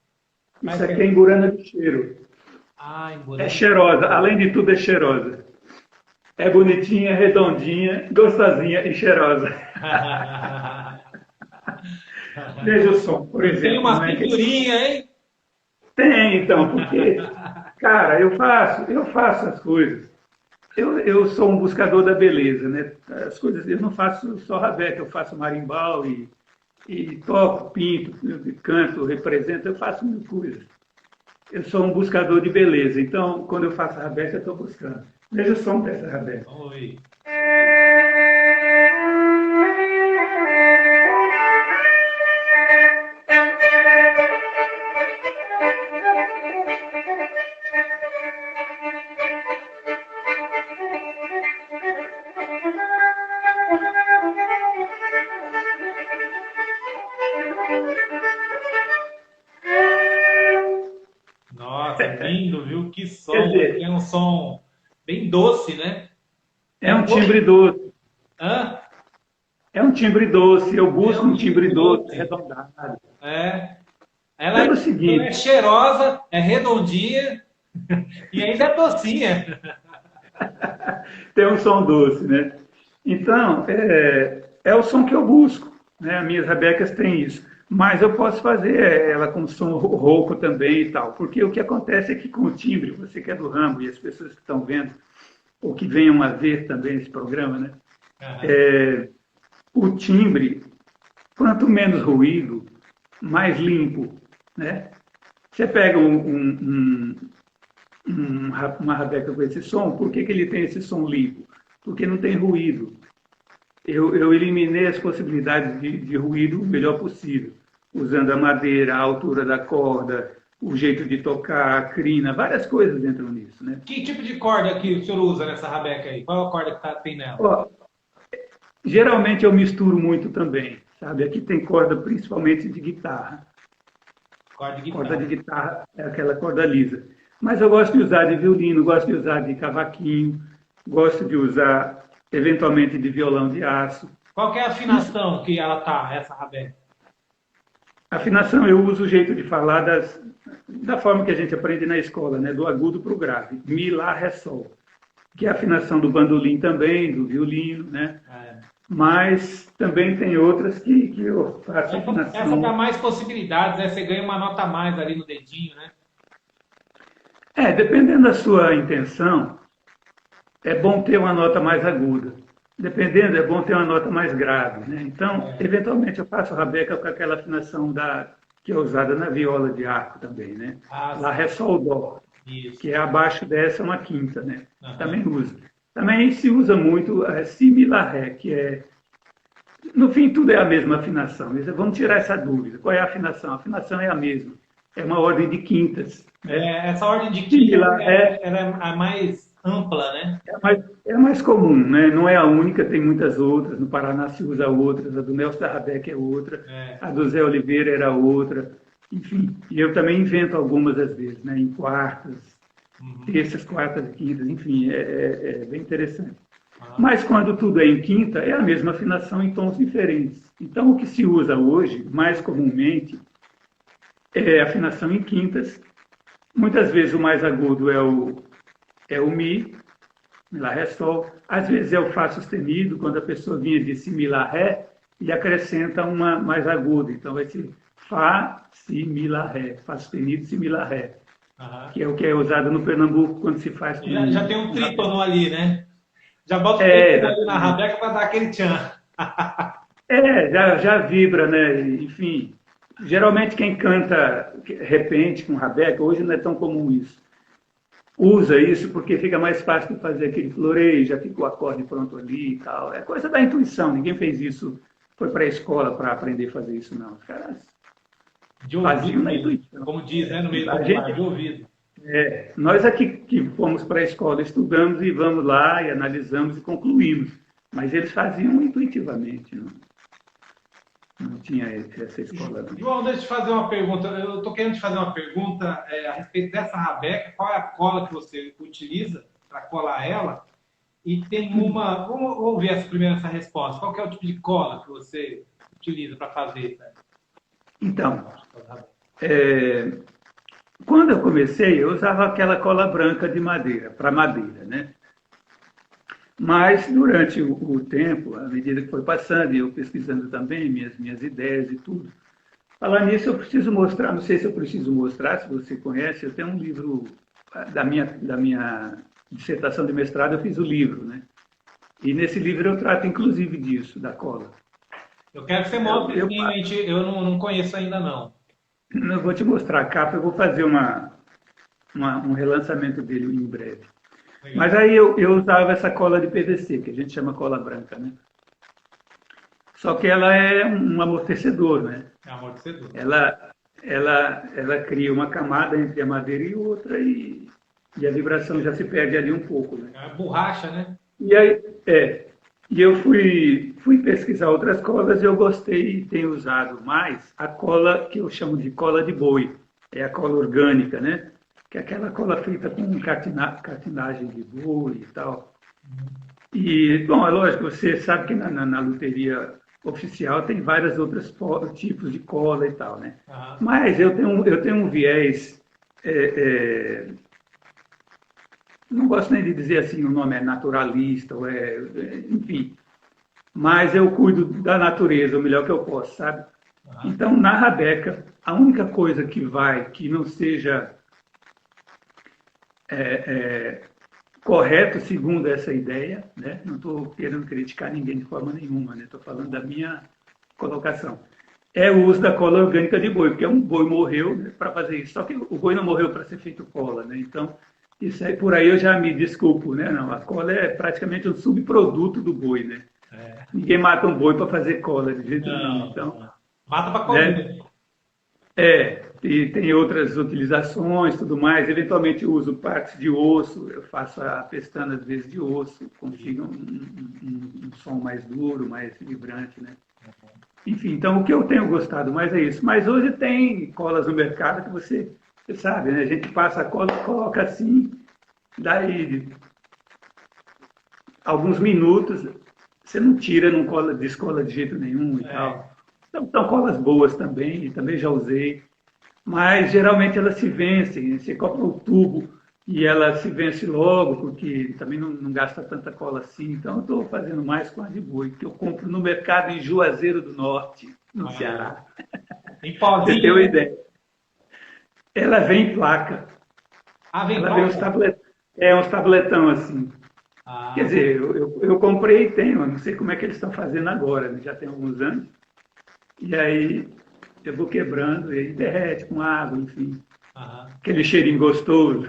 Speaker 2: Isso aqui é emburana de cheiro.
Speaker 3: Emburana.
Speaker 2: É cheirosa, além de tudo é cheirosa. É bonitinha, redondinha, gostosinha e cheirosa. Veja o som, por exemplo.
Speaker 3: Tem umas pinturinhas, hein?
Speaker 2: Tem, então, porque, cara, eu faço as coisas. Eu sou um buscador da beleza, né? As coisas, eu não faço só rabeca, eu faço marimbau e toco, pinto, canto, represento, eu faço mil coisas. Eu sou um buscador de beleza, então, quando eu faço rabeca, eu estou buscando. Veja o som dessa rabeca.
Speaker 3: Oi. Nossa, lindo, viu? Que som.
Speaker 2: Quer dizer,
Speaker 3: É um som bem doce, né?
Speaker 2: é um timbre doce.
Speaker 3: Hã?
Speaker 2: É um timbre doce. Eu busco um timbre doce,
Speaker 3: doce.
Speaker 2: arredondado.
Speaker 3: É. Ela
Speaker 2: Pelo
Speaker 3: é
Speaker 2: seguinte,
Speaker 3: cheirosa, é redondinha e ainda é docinha.
Speaker 2: tem um som doce, né? Então, é o som que eu busco, né? As minhas rabecas têm isso. Mas eu posso fazer ela com som rouco também e tal. Porque o que acontece é que com o timbre, você que é do ramo e as pessoas que estão vendo, ou que venham a ver também esse programa, né? O timbre, quanto menos ruído, mais limpo, né? Você pega uma rabeca com esse som, por que ele tem esse som limpo? Porque não tem ruído. Eu eliminei as possibilidades de ruído o melhor possível, usando a madeira, a altura da corda, o jeito de tocar, a crina, várias coisas entram nisso, né?
Speaker 3: Que tipo de corda que o senhor usa nessa rabeca aí? Qual é a corda que tem nela?
Speaker 2: Ó, geralmente eu misturo muito também, sabe? Aqui tem corda principalmente de guitarra.
Speaker 3: Corda de
Speaker 2: Corda de
Speaker 3: guitarra.
Speaker 2: guitarra é aquela corda lisa. Mas eu gosto de usar de violino, gosto de usar de cavaquinho, gosto de usar eventualmente de violão de aço.
Speaker 3: Qual que é a afinação que ela tá, essa rabeca?
Speaker 2: Afinação, eu uso o jeito de falar da forma que a gente aprende na escola, né? Do agudo para o grave. Mi, lá, ré, sol. Que é a afinação do bandolim também, do violino, né? Mas também tem outras que eu faço afinação.
Speaker 3: Essa dá mais possibilidades, né? Você ganha uma nota a mais ali no dedinho, né?
Speaker 2: Dependendo da sua intenção, é bom ter uma nota mais aguda. Dependendo, é bom ter uma nota mais grave, né? Então, eventualmente, eu faço rabeca com aquela afinação que é usada na viola de arco também, né? Lá, ré, sol, dó.
Speaker 3: Isso.
Speaker 2: Que é abaixo dessa uma quinta, né? Também usa. Também se usa muito si, mi, lá, ré, que é... No fim, tudo é a mesma afinação. Vamos tirar essa dúvida. Qual é a afinação? A afinação é a mesma. É uma ordem de quintas. Né?
Speaker 3: Essa ordem de quintas é a mais ampla, né?
Speaker 2: É a mais comum, né? Não é a única, tem muitas outras. No Paraná se usa outras. A do Nelson da Rabeca é outra. A do Zé Oliveira era outra. Enfim, e eu também invento algumas às vezes, né? Em quartas, terças, quartas e quintas. Enfim, é bem interessante. Mas quando tudo é em quinta, é a mesma afinação em tons diferentes. Então, o que se usa hoje, mais comumente, é afinação em quintas. Muitas vezes o mais agudo é o mi, lá, ré, sol. Às vezes é o fá sustenido, quando a pessoa vinha de si, mi, lá, ré, e acrescenta uma mais aguda. Então vai ser fá, si, mi, lá, ré. Fá sustenido, si, mi, lá, ré. Que é o que é usado no Pernambuco quando se faz...
Speaker 3: Já tem um trítono ali, né? Já bota o trítono ali na rabeca para dar aquele tchan.
Speaker 2: Já vibra, né? Enfim... Geralmente quem canta repente com rabeca, hoje não é tão comum isso. Usa isso porque fica mais fácil de fazer aquele floreio, já fica o acorde pronto ali e tal. É coisa da intuição, ninguém fez isso, foi para a escola para aprender a fazer isso, não. Os caras faziam na intuição.
Speaker 3: Como diz, né, no meio do gente, de ouvido.
Speaker 2: Nós aqui que fomos para a escola, estudamos e vamos lá e analisamos e concluímos. Mas eles faziam intuitivamente, não tinha essa escola. Não.
Speaker 3: João, deixa eu te fazer uma pergunta. Eu estou querendo te fazer uma pergunta a respeito dessa rabeca. Qual é a cola que você utiliza para colar ela? E tem uma... Vamos ver essa resposta. Qual que é o tipo de cola que você utiliza para fazer? Né?
Speaker 2: Então, quando eu comecei, eu usava aquela cola branca de madeira, para madeira, né? Mas, durante o tempo, à medida que foi passando, e eu pesquisando também minhas ideias e tudo, falar nisso eu preciso mostrar, não sei se eu preciso mostrar, se você conhece, eu tenho um livro da minha dissertação de mestrado, eu fiz o livro, né? E nesse livro eu trato, inclusive, disso, da cola.
Speaker 3: Eu quero que você mostre, eu não conheço ainda, não.
Speaker 2: Eu vou te mostrar a capa, eu vou fazer um relançamento dele em breve. Legal. Mas aí eu usava essa cola de PVC, que a gente chama cola branca, né? Só que ela é um amortecedor, né?
Speaker 3: É amortecedor.
Speaker 2: Ela cria uma camada entre a madeira e outra e a vibração já se perde ali um pouco, né?
Speaker 3: É borracha, né?
Speaker 2: E eu fui pesquisar outras colas e eu gostei e tenho usado mais a cola que eu chamo de cola de boi. É a cola orgânica, né? Que é aquela cola feita com cartinagem de boi e tal. E, bom, é lógico, você sabe que na luteria oficial tem vários outros tipos de cola e tal, né?
Speaker 3: Aham.
Speaker 2: Mas eu tenho um viés, não gosto nem de dizer assim, o nome é naturalista, enfim, mas eu cuido da natureza o melhor que eu posso, sabe?
Speaker 3: Aham.
Speaker 2: Então, na rabeca, a única coisa que não seja correto segundo essa ideia, né? Não estou querendo criticar ninguém de forma nenhuma, né? Estou falando da minha colocação. É o uso da cola orgânica de boi, porque um boi morreu, né, para fazer isso. Só que o boi não morreu para ser feito cola, né? Então, isso aí, por aí eu já me desculpo, né? Não, a cola é praticamente um subproduto do boi, né?
Speaker 3: É.
Speaker 2: Ninguém mata um boi para fazer cola de jeito nenhum.
Speaker 3: Não,
Speaker 2: Então,
Speaker 3: não. Mata para
Speaker 2: né?
Speaker 3: comer.
Speaker 2: E tem outras utilizações, tudo mais. Eventualmente eu uso partes de osso, eu faço a pestana às vezes de osso, consigo um som mais duro, mais vibrante, né? Enfim, então o que eu tenho gostado mais é isso. Mas hoje tem colas no mercado que você sabe, né? A gente passa a cola, coloca assim, daí alguns minutos, você não tira, não cola, descola de jeito nenhum e tal. Então, são colas boas também, e também já usei. Mas geralmente elas se vencem, você compra o tubo e ela se vence logo, porque também não gasta tanta cola assim. Então eu estou fazendo mais com a de boi, que eu compro no mercado em Juazeiro do Norte, no Ceará.
Speaker 3: Em
Speaker 2: Pra você ter
Speaker 3: pozinho.
Speaker 2: uma ideia. Ela vem em placa.
Speaker 3: Ah, vem
Speaker 2: Ela vem uns
Speaker 3: placa?
Speaker 2: uns tabletão assim.
Speaker 3: Ah,
Speaker 2: Quer dizer, eu comprei e tenho, eu não sei como é que eles estão fazendo agora, né? Já tem alguns anos. E aí eu vou quebrando e aí derrete com água, enfim.
Speaker 3: aham.
Speaker 2: Aquele cheirinho gostoso.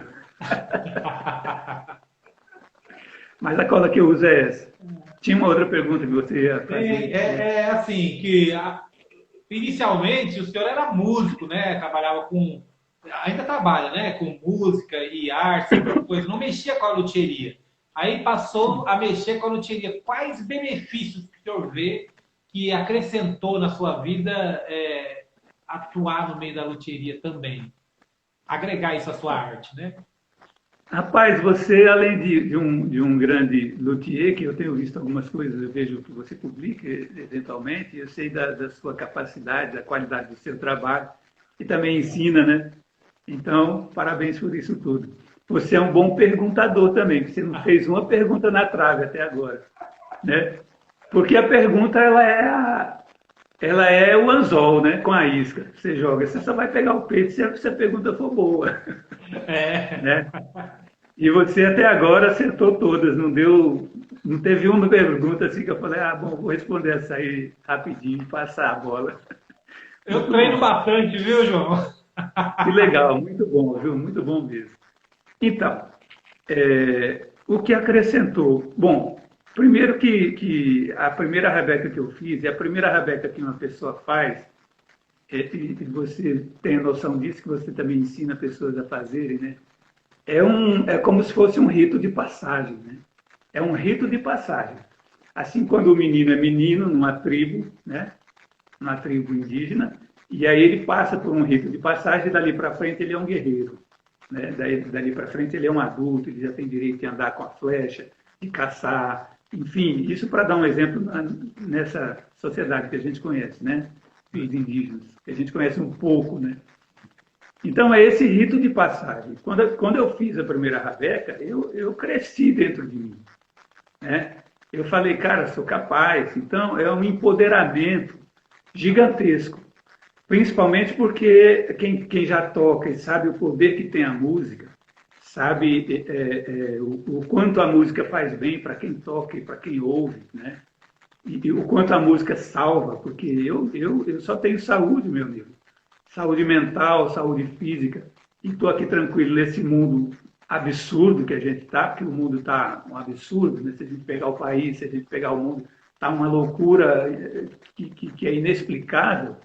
Speaker 2: Mas a cola que eu uso é essa. Tinha uma outra pergunta que você ia fazer.
Speaker 3: É assim, que inicialmente o senhor era músico, né? Trabalhava com. Ainda trabalha, né? Com música e arte, esse tipo de coisa. Não mexia com a luthieria. Aí passou a mexer com a luthieria. Quais benefícios que o senhor vê que acrescentou na sua vida atuar no meio da luthieria também? Agregar isso à sua arte, né?
Speaker 2: Rapaz, você, além de um grande luthier, que eu tenho visto algumas coisas, eu vejo que você publica eventualmente, eu sei da sua capacidade, da qualidade do seu trabalho, e também ensina, né? Então, parabéns por isso tudo. Você é um bom perguntador também, porque você não fez uma pergunta na trave até agora, né? Porque a pergunta, ela é o anzol, né? Com a isca. Você joga, você só vai pegar o peito se a pergunta for boa,
Speaker 3: É.
Speaker 2: né? E você até agora acertou todas, não teve uma pergunta assim que eu falei, bom, vou responder essa aí rapidinho, passar a bola.
Speaker 3: Eu treino bastante, viu, João?
Speaker 2: Que legal, muito bom, viu? Muito bom mesmo. Então, o que acrescentou? Bom, primeiro que a primeira rabeca que eu fiz, e a primeira rabeca que uma pessoa faz, e você tem a noção disso, que você também ensina pessoas a fazerem, né? É como se fosse um rito de passagem, né? É um rito de passagem. Assim, quando o menino é menino numa tribo, né? Numa tribo indígena, e aí ele passa por um rito de passagem, e dali para frente ele é um guerreiro, né? Dali para frente ele é um adulto, ele já tem direito de andar com a flecha, de caçar, enfim, isso para dar um exemplo nessa sociedade que a gente conhece, né? Os indígenas, que a gente conhece um pouco, né? Então, é esse rito de passagem. Quando eu fiz a primeira rabeca, eu cresci dentro de mim, né? Eu falei, cara, sou capaz. Então, é um empoderamento gigantesco. Principalmente porque quem já toca e sabe o poder que tem a música, sabe o quanto a música faz bem para quem toca e para quem ouve, né? E o quanto a música salva, porque eu só tenho saúde, meu amigo. Saúde mental, saúde física, e estou aqui tranquilo nesse mundo absurdo que a gente está, porque o mundo está um absurdo, né? Se a gente pegar o país, se a gente pegar o mundo, está uma loucura que é inexplicável.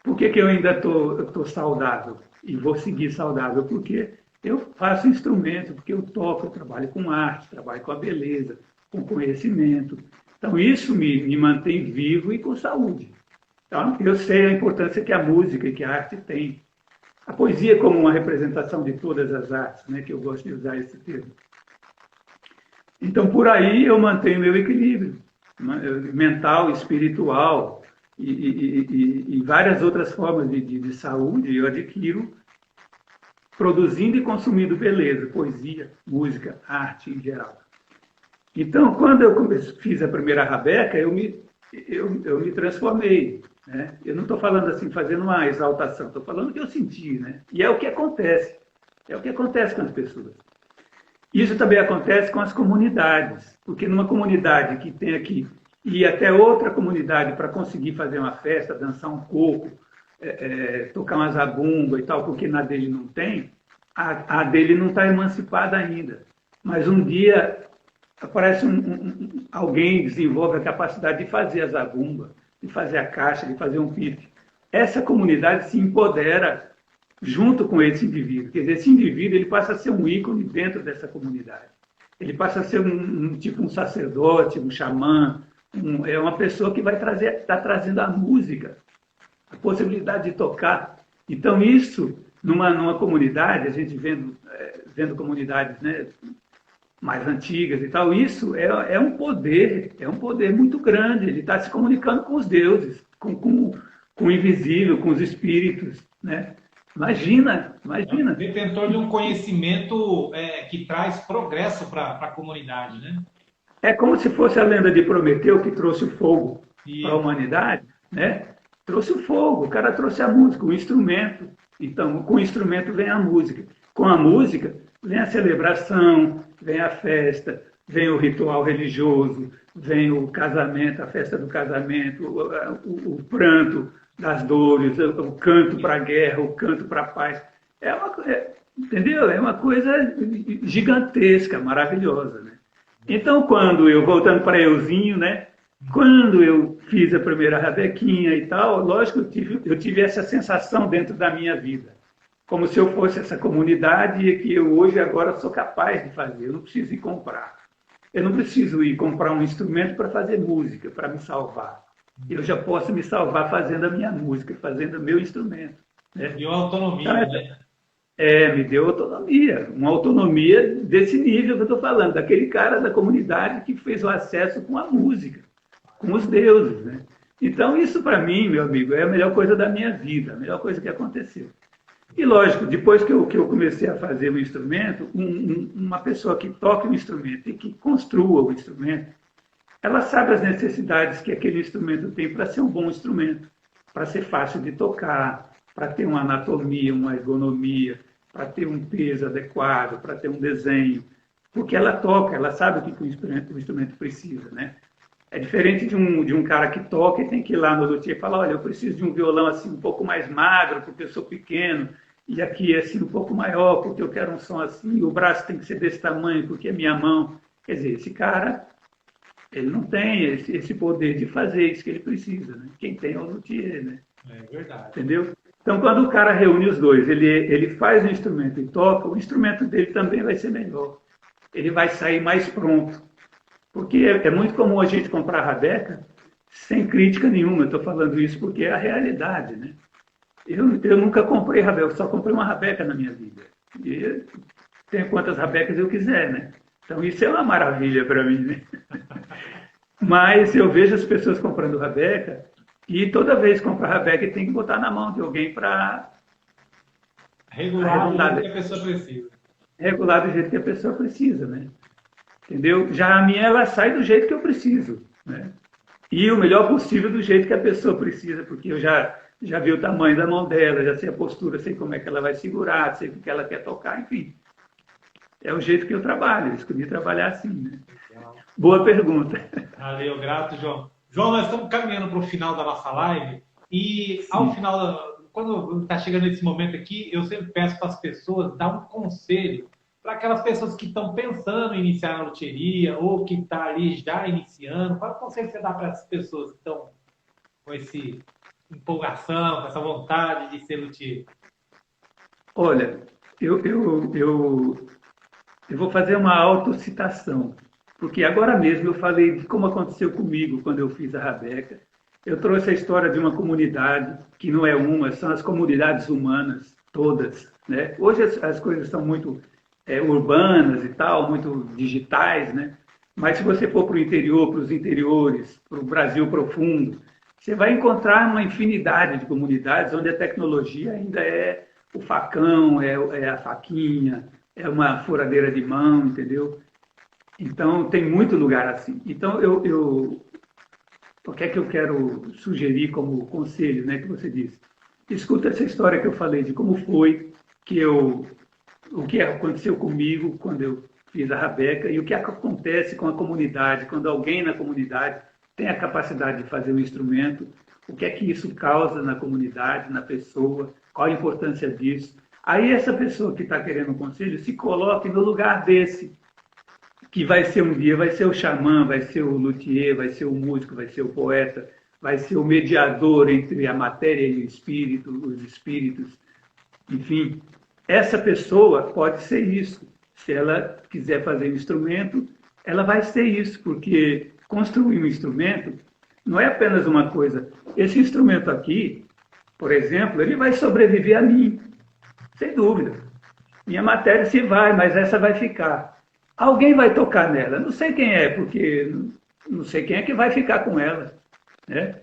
Speaker 2: Por que eu ainda estou saudável e vou seguir saudável? Porque eu faço instrumento, porque eu toco, eu trabalho com arte, trabalho com a beleza, com conhecimento. Então, isso me mantém vivo e com saúde. Então, eu sei a importância que a música e que a arte tem. A poesia como uma representação de todas as artes, né, que eu gosto de usar esse termo. Então, por aí eu mantenho meu equilíbrio mental, espiritual e várias outras formas de saúde eu adquiro produzindo e consumindo beleza, poesia, música, arte em geral. Então, quando eu fiz a primeira rabeca, eu me transformei. Né? Eu não estou falando assim, fazendo uma exaltação, estou falando o que eu senti. Né? E é o que acontece. É o que acontece com as pessoas. Isso também acontece com as comunidades, porque numa comunidade que tem aqui ir até outra comunidade para conseguir fazer uma festa, dançar um coco, tocar uma zabumba e tal, porque na dele não tem, a dele não está emancipada ainda. Mas um dia aparece alguém desenvolve a capacidade de fazer a zabumba, de fazer a caixa, de fazer um pife. Essa comunidade se empodera junto com esse indivíduo. Quer dizer, esse indivíduo ele passa a ser um ícone dentro dessa comunidade. Ele passa a ser tipo um sacerdote, um xamã, é uma pessoa que vai está trazendo a música, a possibilidade de tocar. Então, isso, numa comunidade, a gente vendo comunidades, né, mais antigas e tal, isso é um poder muito grande. Ele está se comunicando com os deuses, com o invisível, com os espíritos, né? Imagina.
Speaker 3: Detentor de um conhecimento que traz progresso para a comunidade, né?
Speaker 2: É como se fosse a lenda de Prometeu que trouxe o fogo para a humanidade, né? Trouxe o fogo, o cara trouxe a música, o instrumento. Então, com o instrumento vem a música. Com a música vem a celebração, vem a festa, vem o ritual religioso, vem o casamento, a festa do casamento, o pranto das dores, o canto para a guerra, o canto para a paz. Entendeu? É uma coisa gigantesca, maravilhosa, né? Então, voltando para euzinho, né? Quando eu fiz a primeira rabequinha e tal, lógico, eu tive essa sensação dentro da minha vida, como se eu fosse essa comunidade e que eu hoje agora sou capaz de fazer, eu não preciso ir comprar. Eu não preciso ir comprar um instrumento para fazer música, para me salvar. Eu já posso me salvar fazendo a minha música, fazendo o meu instrumento. Né?
Speaker 3: Deu autonomia,
Speaker 2: então,
Speaker 3: né?
Speaker 2: Me deu autonomia, uma autonomia desse nível que eu estou falando, daquele cara da comunidade que fez o acesso com a música, com os deuses. Né? Então, isso para mim, meu amigo, é a melhor coisa da minha vida, a melhor coisa que aconteceu. E lógico, depois que eu comecei a fazer o instrumento, uma pessoa que toca o instrumento e que construa o instrumento, ela sabe as necessidades que aquele instrumento tem para ser um bom instrumento, para ser fácil de tocar, para ter uma anatomia, uma ergonomia, para ter um peso adequado, para ter um desenho. Porque ela toca, ela sabe o que o instrumento precisa, né? É diferente de um cara que toca e tem que ir lá no luthier e falar, olha, eu preciso de um violão assim um pouco mais magro, porque eu sou pequeno, e aqui é assim um pouco maior, porque eu quero um som assim, o braço tem que ser desse tamanho, porque é minha mão. Quer dizer, esse cara, ele não tem esse poder de fazer isso que ele precisa, né? Quem tem é o luthier, né?
Speaker 3: É verdade.
Speaker 2: Entendeu? Então, quando o cara reúne os dois, ele faz o instrumento e toca, o instrumento dele também vai ser melhor. Ele vai sair mais pronto. Porque é muito comum a gente comprar rabeca sem crítica nenhuma. Eu estou falando isso porque é a realidade, né? Eu nunca comprei rabeca, eu só comprei uma rabeca na minha vida. E tenho quantas rabecas eu quiser, né? Então, isso é uma maravilha para mim, né? Mas eu vejo as pessoas comprando rabeca e toda vez que comprar rabeca tem que botar na mão de alguém para
Speaker 3: regular o jeito que a pessoa precisa.
Speaker 2: Regular do jeito que a pessoa precisa, né? Entendeu? Já a minha, ela sai do jeito que eu preciso, né? E o melhor possível do jeito que a pessoa precisa, porque eu já vi o tamanho da mão dela, já sei a postura, sei como é que ela vai segurar, sei o que ela quer tocar, enfim. É o jeito que eu trabalho, eu escolhi trabalhar assim, né? Boa pergunta.
Speaker 3: Valeu, grato, João. João, nós estamos caminhando para o final da nossa live e ao final, quando está chegando esse momento aqui, eu sempre peço para as pessoas dar um conselho para aquelas pessoas que estão pensando em iniciar na loteria ou que estão ali já iniciando. Qual é o conselho que você dá para essas pessoas que estão com essa empolgação, com essa vontade de ser luthier?
Speaker 2: Olha, eu vou fazer uma autocitação, porque agora mesmo eu falei de como aconteceu comigo quando eu fiz a Rabeca. Eu trouxe a história de uma comunidade, que não é uma, são as comunidades humanas, todas, né? Hoje as coisas estão muito urbanas e tal, muito digitais, né? Mas se você for para o interior, para os interiores, para o Brasil profundo, você vai encontrar uma infinidade de comunidades onde a tecnologia ainda é o facão, é a faquinha, é uma furadeira de mão, entendeu? Então, tem muito lugar assim. Então, o que é que eu quero sugerir como conselho, né, que você disse? Escuta essa história que eu falei de como foi o que aconteceu comigo quando eu fiz a Rabeca e o que acontece com a comunidade, quando alguém na comunidade tem a capacidade de fazer um instrumento, o que é que isso causa na comunidade, na pessoa, qual a importância disso. Aí essa pessoa que está querendo um conselho se coloque no lugar desse, que vai ser um dia, vai ser o xamã, vai ser o luthier, vai ser o músico, vai ser o poeta, vai ser o mediador entre a matéria e o espírito, os espíritos, enfim. Essa pessoa pode ser isso. Se ela quiser fazer um instrumento, ela vai ser isso, porque construir um instrumento não é apenas uma coisa. Esse instrumento aqui, por exemplo, ele vai sobreviver a mim, sem dúvida. Minha matéria se vai, mas essa vai ficar. Alguém vai tocar nela. Não sei quem é, porque não sei quem é que vai ficar com ela, né?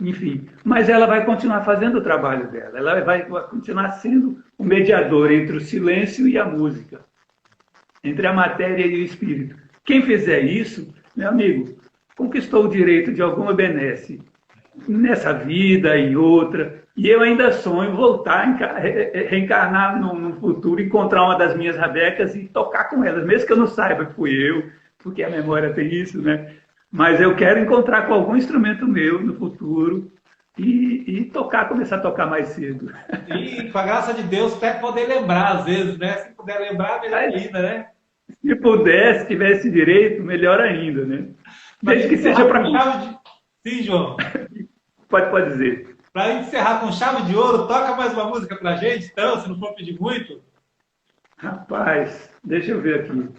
Speaker 2: Enfim, mas ela vai continuar fazendo o trabalho dela. Ela vai continuar sendo o mediador entre o silêncio e a música, entre a matéria e o espírito. Quem fizer isso, meu amigo, conquistou o direito de alguma benesse nessa vida, em outra. E eu ainda sonho voltar, reencarnar no futuro, encontrar uma das minhas rabecas e tocar com elas, mesmo que eu não saiba que fui eu, porque a memória tem isso, né? Mas eu quero encontrar com algum instrumento meu no futuro e tocar, começar a tocar mais cedo.
Speaker 3: E, com a graça de Deus, até poder lembrar, às vezes, né? Se puder lembrar, melhor ainda, né?
Speaker 2: Se pudesse, tivesse direito, melhor ainda, né? Desde que seja para...
Speaker 3: Sim, João.
Speaker 2: Pode dizer.
Speaker 3: Para encerrar com chave de ouro, toca mais uma música pra gente, então, se não for pedir muito.
Speaker 2: Rapaz, deixa eu ver aqui.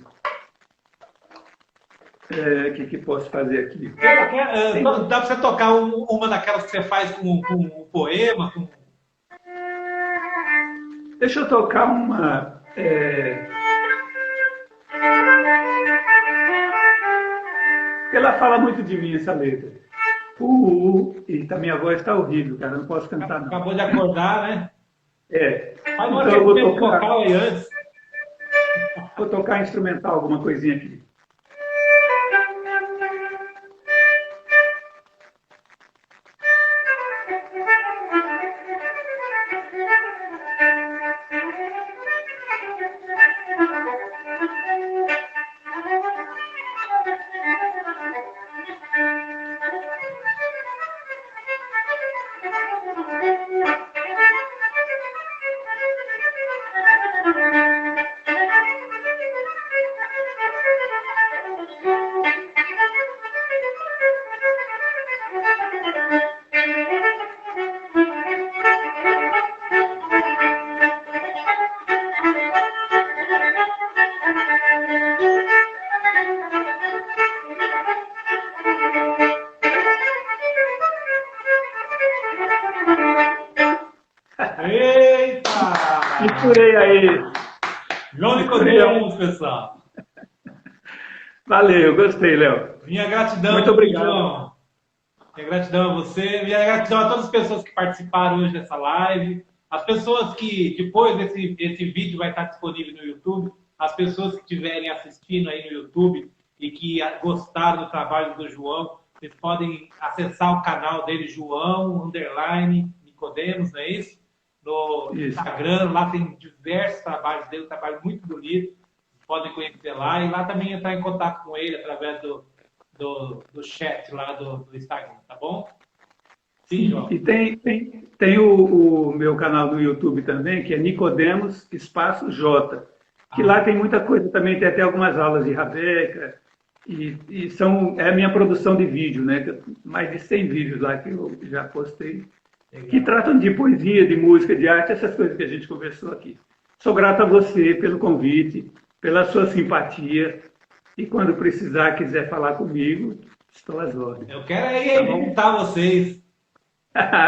Speaker 2: O que posso fazer aqui?
Speaker 3: Dá para você tocar uma daquelas que você faz com um poema?
Speaker 2: Deixa eu tocar uma... Ela fala muito de mim, essa letra. Eita, minha voz está horrível, cara. Não posso cantar, não.
Speaker 3: Acabou de acordar, né?
Speaker 2: Faz
Speaker 3: uma então eu vou tocar vocal aí antes.
Speaker 2: Vou tocar instrumental, alguma coisinha aqui. Misturei aí.
Speaker 3: João Nicodemos, pessoal.
Speaker 2: Valeu, gostei, Léo.
Speaker 3: Minha gratidão.
Speaker 2: Muito obrigado.
Speaker 3: João. Minha gratidão a você. Minha gratidão a todas as pessoas que participaram hoje dessa live. As pessoas que, depois esse vídeo vai estar disponível no YouTube, as pessoas que estiverem assistindo aí no YouTube e que gostaram do trabalho do João, vocês podem acessar o canal dele, João_Nicodemos, não é isso? No Instagram, lá tem diversos trabalhos dele, um trabalho muito bonito, podem conhecer lá, e lá também entrar em contato com ele através do chat lá do Instagram, tá bom? Sim, João.
Speaker 2: E tem o meu canal no YouTube também, que é Nicodemos Espaço J, que lá tem muita coisa também, tem até algumas aulas de Rabeca, e é a minha produção de vídeo, né? Mais de 100 vídeos lá que eu já postei. Legal. Que tratam de poesia, de música, de arte, essas coisas que a gente conversou aqui. Sou grato a você pelo convite, pela sua simpatia, E quando precisar, quiser falar comigo, estou às ordens.
Speaker 3: Eu quero aí visitar vocês.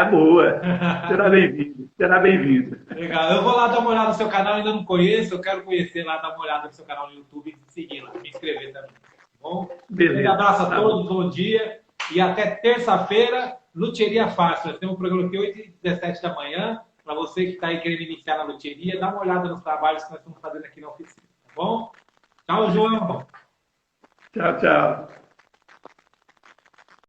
Speaker 2: Boa! Será bem-vindo, será bem-vindo.
Speaker 3: Legal. Eu vou lá dar uma olhada no seu canal, ainda não conheço. Eu quero conhecer lá, dar uma olhada no seu canal no YouTube e seguir lá, me inscrever também. Tá bom?
Speaker 2: Beleza.
Speaker 3: Um abraço a
Speaker 2: Tá
Speaker 3: todos, bom dia. E até terça-feira, Loteria Fácil. Nós temos um programa aqui 8h17 da manhã. Para você que está aí querendo iniciar na loteria, dá uma olhada nos trabalhos que nós estamos fazendo aqui na oficina. Tá bom? Tchau, João.
Speaker 2: Tchau, tchau.